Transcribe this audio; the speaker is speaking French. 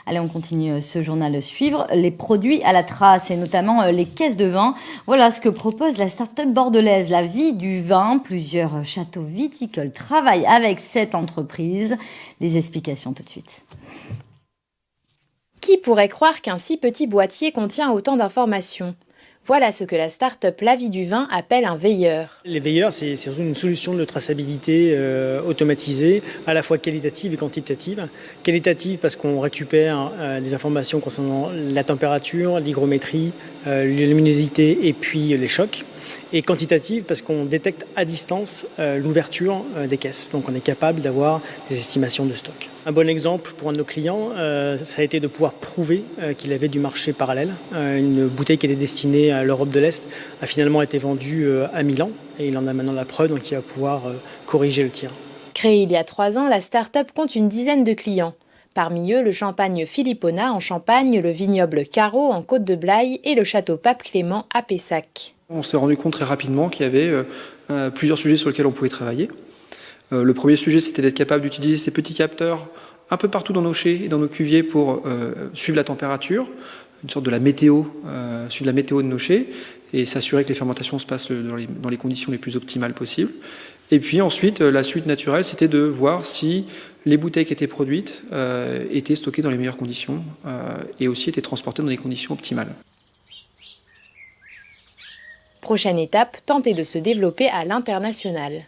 Allez, on continue ce journal à suivre. Les produits à la trace et notamment les caisses de vin. Voilà ce que propose la start-up bordelaise La Vie du Vin. Plusieurs châteaux viticoles travaillent avec cette entreprise. Les explications tout de suite. Qui pourrait croire qu'un si petit boîtier contient autant d'informations ? Voilà ce que la start-up La Vie du Vin appelle un veilleur. Les veilleurs, c'est surtout une solution de traçabilité automatisée, à la fois qualitative et quantitative. Qualitative parce qu'on récupère des informations concernant la température, l'hygrométrie, la luminosité et puis les chocs. Et quantitative parce qu'on détecte à distance l'ouverture des caisses. Donc on est capable d'avoir des estimations de stock. Un bon exemple pour un de nos clients, ça a été de pouvoir prouver qu'il avait du marché parallèle. Une bouteille qui était destinée à l'Europe de l'Est a finalement été vendue à Milan. Et il en a maintenant la preuve, donc il va pouvoir corriger le tir. Créée il y a 3 ans, la start-up compte une dizaine de clients. Parmi eux, le champagne Philippona en Champagne, le vignoble Caro en Côte de Blaye et le château Pape Clément à Pessac. On s'est rendu compte très rapidement qu'il y avait plusieurs sujets sur lesquels on pouvait travailler. Le premier sujet, c'était d'être capable d'utiliser ces petits capteurs un peu partout dans nos chais et dans nos cuviers pour suivre la température, une sorte de la météo, suivre la météo de nos chais et s'assurer que les fermentations se passent dans les conditions les plus optimales possibles. Et puis ensuite, la suite naturelle, c'était de voir si les bouteilles qui étaient produites étaient stockées dans les meilleures conditions et aussi étaient transportées dans des conditions optimales. Prochaine étape, tenter de se développer à l'international.